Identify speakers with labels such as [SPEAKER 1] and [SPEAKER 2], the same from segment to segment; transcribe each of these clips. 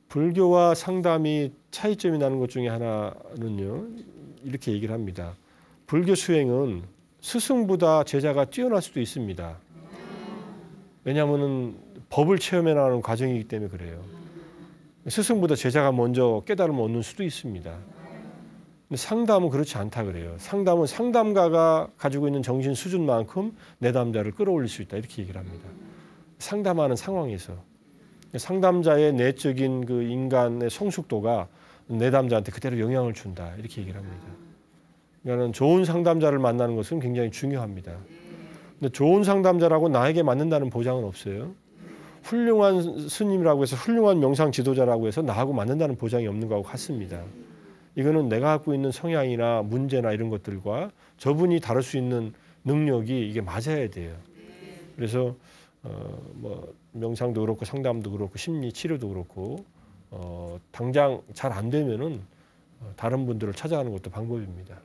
[SPEAKER 1] 불교와 상담이 차이점이 나는 것 중에 하나는요. 이렇게 얘기를 합니다. 불교 수행은 스승보다 제자가 뛰어날 수도 있습니다. 왜냐하면 법을 체험해 나가는 과정이기 때문에 그래요. 스승보다 제자가 먼저 깨달음을 얻는 수도 있습니다. 근데 상담은 그렇지 않다 그래요. 상담은 상담가가 가지고 있는 정신 수준만큼 내담자를 끌어올릴 수 있다 이렇게 얘기를 합니다. 상담하는 상황에서 상담자의 내적인 그 인간의 성숙도가 내담자한테 그대로 영향을 준다 이렇게 얘기를 합니다. 그러니까 좋은 상담자를 만나는 것은 굉장히 중요합니다. 근데 좋은 상담자라고 나에게 맞는다는 보장은 없어요. 훌륭한 스님이라고 해서 훌륭한 명상 지도자라고 해서 나하고 맞는다는 보장이 없는 거하고 같습니다. 이거는 내가 갖고 있는 성향이나 문제나 이런 것들과 저분이 다룰 수 있는 능력이 이게 맞아야 돼요. 그래서 뭐 명상도 그렇고 상담도 그렇고 심리 치료도 그렇고 당장 잘 안 되면은 다른 분들을 찾아가는 것도 방법입니다.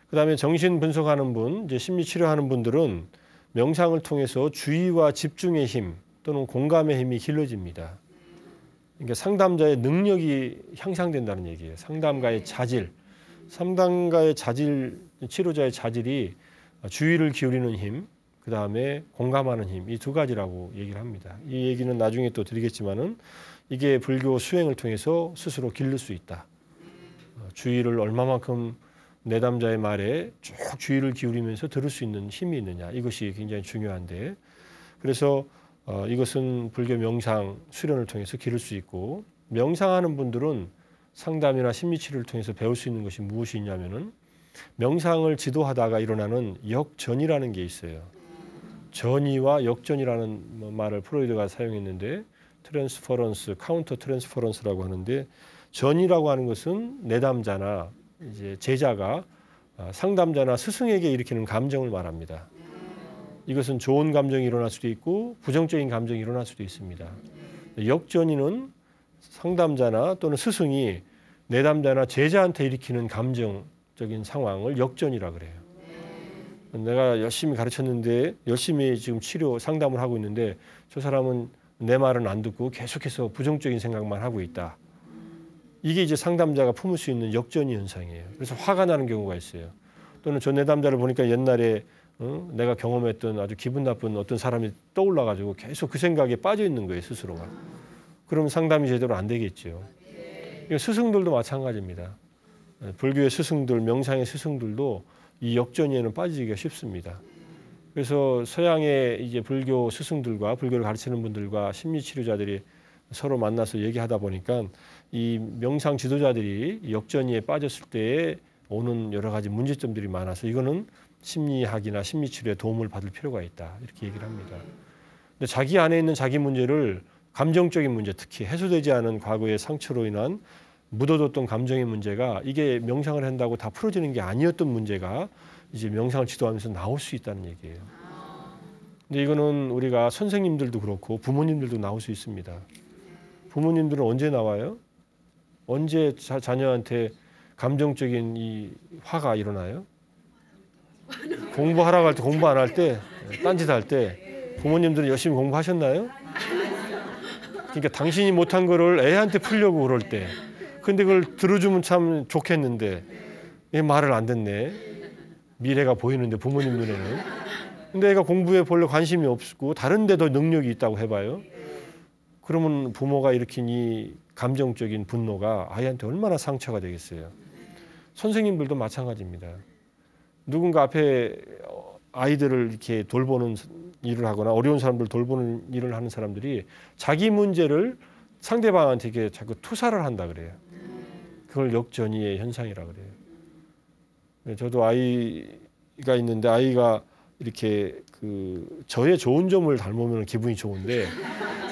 [SPEAKER 1] 그다음에 정신 분석하는 분, 이제 심리 치료하는 분들은 명상을 통해서 주의와 집중의 힘 또는 공감의 힘이 길러집니다. 그러니까 상담자의 능력이 향상된다는 얘기예요. 상담가의 자질, 치료자의 자질이 주의를 기울이는 힘, 그 다음에 공감하는 힘, 이 두 가지라고 얘기를 합니다. 이 얘기는 나중에 또 드리겠지만은 이게 불교 수행을 통해서 스스로 기를 수 있다. 주의를 얼마만큼 내담자의 말에 쭉 주의를 기울이면서 들을 수 있는 힘이 있느냐, 이것이 굉장히 중요한데, 그래서 이것은 불교 명상 수련을 통해서 기를 수 있고, 명상하는 분들은 상담이나 심리치료를 통해서 배울 수 있는 것이 무엇이 있냐면은 명상을 지도하다가 일어나는 역전이라는 게 있어요. 전이와 역전이라는 말을 프로이드가 사용했는데 트랜스퍼런스, 카운터 트랜스퍼런스라고 하는데, 전이라고 하는 것은 내담자나 이제 제자가 상담자나 스승에게 일으키는 감정을 말합니다. 이것은 좋은 감정이 일어날 수도 있고 부정적인 감정이 일어날 수도 있습니다. 역전이는 상담자나 또는 스승이 내담자나 제자한테 일으키는 감정적인 상황을 역전이라 그래요. 내가 열심히 가르쳤는데 열심히 지금 치료 상담을 하고 있는데 저 사람은 내 말은 안 듣고 계속해서 부정적인 생각만 하고 있다. 이게 이제 상담자가 품을 수 있는 역전이 현상이에요. 그래서 화가 나는 경우가 있어요. 또는 저 내담자를 보니까 옛날에 내가 경험했던 아주 기분 나쁜 어떤 사람이 떠올라가지고 계속 그 생각에 빠져 있는 거예요, 스스로가. 그러면 상담이 제대로 안 되겠죠. 스승들도 마찬가지입니다. 불교의 스승들, 명상의 스승들도 이 역전에는 빠지기가 쉽습니다. 그래서 서양의 이제 불교 스승들과 불교를 가르치는 분들과 심리치료자들이 서로 만나서 얘기하다 보니까 이 명상 지도자들이 역전이에 빠졌을 때에 오는 여러 가지 문제점들이 많아서 이거는 심리학이나 심리치료에 도움을 받을 필요가 있다. 이렇게 얘기를 합니다. 근데 자기 안에 있는 자기 문제를 감정적인 문제, 특히 해소되지 않은 과거의 상처로 인한 묻어뒀던 감정의 문제가 이게 명상을 한다고 다 풀어지는 게 아니었던 문제가 이제 명상을 지도하면서 나올 수 있다는 얘기예요. 근데 이거는 우리가 선생님들도 그렇고 부모님들도 나올 수 있습니다. 부모님들은 언제 나와요? 언제 자녀한테 감정적인 이 화가 일어나요? 공부하라고 할 때, 공부 안 할 때, 딴짓 할 때 부모님들은 열심히 공부하셨나요? 그러니까 당신이 못한 거를 애한테 풀려고 그럴 때, 근데 그걸 들어주면 참 좋겠는데 얘 말을 안 듣네. 미래가 보이는데 부모님 눈에는. 근데 애가 공부에 별로 관심이 없고 다른 데 더 능력이 있다고 해봐요. 그러면 부모가 일으킨 이 감정적인 분노가 아이한테 얼마나 상처가 되겠어요. 선생님들도 마찬가지입니다. 누군가 앞에 아이들을 이렇게 돌보는 일을 하거나 어려운 사람들 돌보는 일을 하는 사람들이 자기 문제를 상대방한테 이렇게 자꾸 투사를 한다 그래요. 그걸 역전이의 현상이라 그래요. 저도 아이가 있는데 아이가 이렇게 저의 좋은 점을 닮으면 기분이 좋은데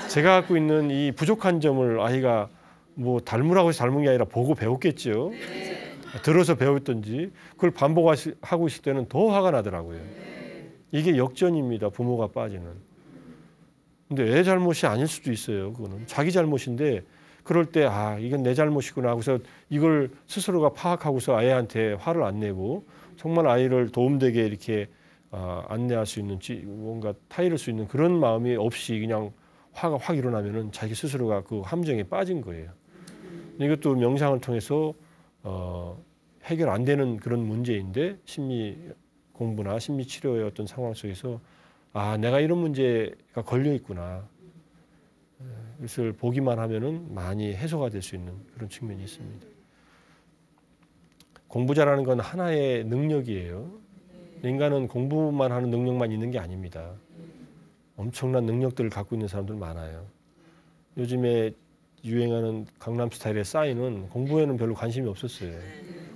[SPEAKER 1] 제가 갖고 있는 이 부족한 점을 아이가 뭐 닮으라고 해서 닮은 게 아니라 보고 배웠겠죠. 들어서 배웠던지 그걸 반복하고 있을 때는 더 화가 나더라고요. 이게 역전입니다. 부모가 빠지는. 근데 애 잘못이 아닐 수도 있어요. 그거는 자기 잘못인데 그럴 때 이건 내 잘못이구나 하고서 이걸 스스로가 파악하고서 아이한테 화를 안 내고 정말 아이를 도움되게 이렇게 안내할 수 있는 뭔가 타이를 수 있는 그런 마음이 없이 그냥 화가 확 일어나면은 자기 스스로가 그 함정에 빠진 거예요. 이것도 명상을 통해서 해결 안 되는 그런 문제인데 심리 공부나 심리 치료의 어떤 상황 속에서 아, 내가 이런 문제가 걸려 있구나. 이것을 보기만 하면은 많이 해소가 될 수 있는 그런 측면이 있습니다. 공부 잘하는 건 하나의 능력이에요. 인간은 공부만 하는 능력만 있는 게 아닙니다. 엄청난 능력들을 갖고 있는 사람들 많아요. 요즘에 유행하는 강남 스타일의 싸이는 공부에는 별로 관심이 없었어요.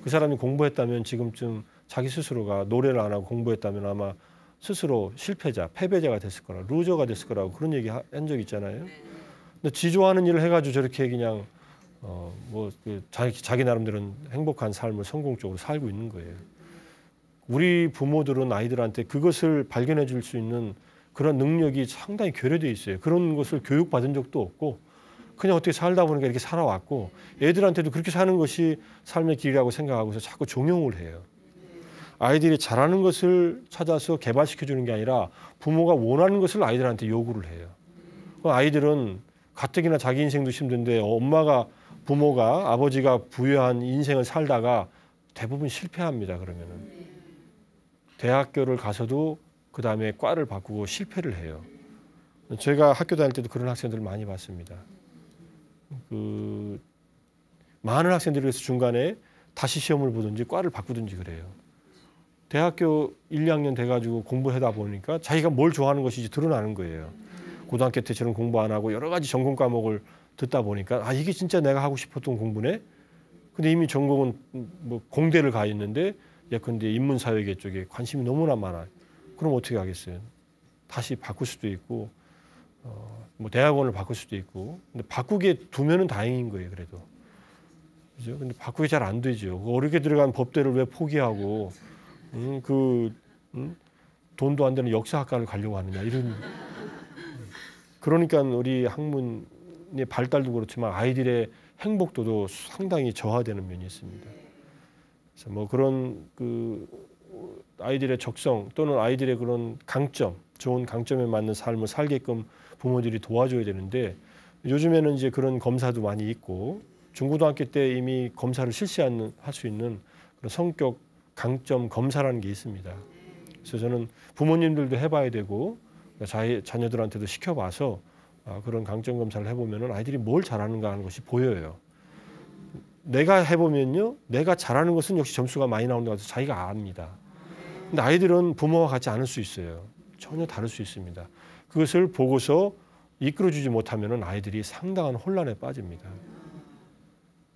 [SPEAKER 1] 그 사람이 공부했다면 지금쯤 자기 스스로가 노래를 안 하고 공부했다면 아마 스스로 실패자, 패배자가 됐을 거라, 루저가 됐을 거라고 그런 얘기 한 적 있잖아요. 근데 지 좋아하는 일을 해가지고 저렇게 그냥 자기 나름대로는 행복한 삶을 성공적으로 살고 있는 거예요. 우리 부모들은 아이들한테 그것을 발견해 줄 수 있는 그런 능력이 상당히 결여되어 있어요. 그런 것을 교육받은 적도 없고 그냥 어떻게 살다 보니까 이렇게 살아왔고 애들한테도 그렇게 사는 것이 삶의 길이라고 생각하고서 자꾸 종용을 해요. 아이들이 잘하는 것을 찾아서 개발시켜 주는 게 아니라 부모가 원하는 것을 아이들한테 요구를 해요. 아이들은 가뜩이나 자기 인생도 힘든데 부모가 아버지가 부유한 인생을 살다가 대부분 실패합니다. 그러면은 대학교를 가서도 그 다음에 과를 바꾸고 실패를 해요. 제가 학교 다닐 때도 그런 학생들을 많이 봤습니다. 많은 학생들이 그래서 중간에 다시 시험을 보든지 과를 바꾸든지 그래요. 대학교 1, 2학년 돼가지고 공부하다 보니까 자기가 뭘 좋아하는 것이 이제 드러나는 거예요. 고등학교 때처럼 공부 안 하고 여러 가지 전공 과목을 듣다 보니까 아, 이게 진짜 내가 하고 싶었던 공부네. 근데 이미 전공은 뭐 공대를 가 있는데 예컨대 인문사회계 쪽에 관심이 너무나 많아요. 그럼 어떻게 하겠어요? 다시 바꿀 수도 있고 뭐 대학원을 바꿀 수도 있고 근데 바꾸게 두면은 다행인 거예요. 그래도 그죠? 근데 바꾸기 잘 안 되죠. 어렵게 들어간 법대를 왜 포기하고 돈도 안 되는 역사학과를 가려고 하느냐 이런. 그러니까 우리 학문의 발달도 그렇지만 아이들의 행복도도 상당히 저하되는 면이 있습니다. 그래서 뭐 그런 아이들의 적성 또는 아이들의 그런 강점, 좋은 강점에 맞는 삶을 살게끔 부모들이 도와줘야 되는데 요즘에는 이제 그런 검사도 많이 있고 중고등학교 때 이미 검사를 할 수 있는 그런 성격 강점 검사라는 게 있습니다. 그래서 저는 부모님들도 해봐야 되고 자녀들한테도 시켜봐서 그런 강점 검사를 해보면은 아이들이 뭘 잘하는가 하는 것이 보여요. 내가 해보면요, 내가 잘하는 것은 역시 점수가 많이 나오는 것 같아서 자기가 압니다. 근데 아이들은 부모와 같지 않을 수 있어요. 전혀 다를 수 있습니다. 그것을 보고서 이끌어주지 못하면은 아이들이 상당한 혼란에 빠집니다.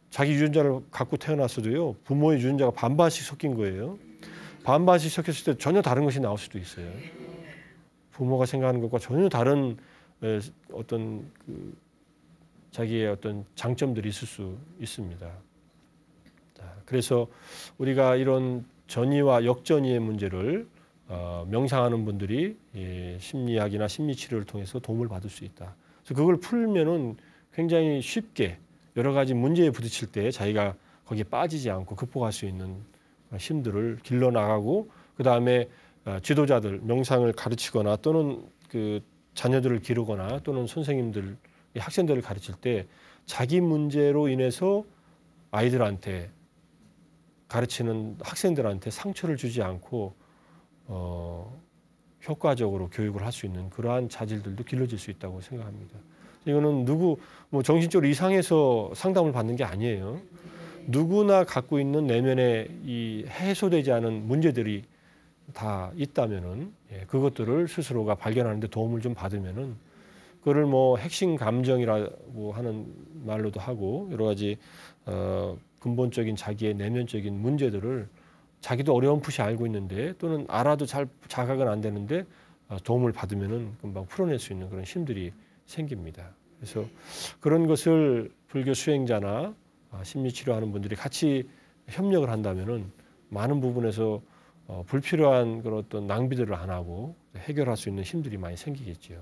[SPEAKER 1] 자기 유전자를 갖고 태어났어도요, 부모의 유전자가 반반씩 섞인 거예요. 반반씩 섞였을 때 전혀 다른 것이 나올 수도 있어요. 부모가 생각하는 것과 전혀 다른 어떤 자기의 어떤 장점들이 있을 수 있습니다. 그래서 우리가 이런 전이와 역전이의 문제를 명상하는 분들이 심리학이나 심리치료를 통해서 도움을 받을 수 있다. 그래서 그걸 풀면은 굉장히 쉽게 여러 가지 문제에 부딪힐 때 자기가 거기에 빠지지 않고 극복할 수 있는 힘들을 길러나가고 그 다음에 지도자들 명상을 가르치거나 또는 자녀들을 기르거나 또는 선생님들 학생들을 가르칠 때 자기 문제로 인해서 아이들한테 가르치는 학생들한테 상처를 주지 않고 효과적으로 교육을 할 수 있는 그러한 자질들도 길러질 수 있다고 생각합니다. 이거는 뭐 정신적으로 이상해서 상담을 받는 게 아니에요. 누구나 갖고 있는 내면에 이 해소되지 않은 문제들이 다 있다면은 그것들을 스스로가 발견하는 데 도움을 좀 받으면은 그거를 뭐 핵심 감정이라고 하는 말로도 하고 여러 가지 근본적인 자기의 내면적인 문제들을 자기도 어렴풋이 알고 있는데 또는 알아도 잘 자각은 안 되는데 도움을 받으면은 금방 풀어낼 수 있는 그런 힘들이 생깁니다. 그래서 그런 것을 불교 수행자나 심리치료하는 분들이 같이 협력을 한다면은 많은 부분에서 불필요한 그런 어떤 낭비들을 안 하고 해결할 수 있는 힘들이 많이 생기겠지요.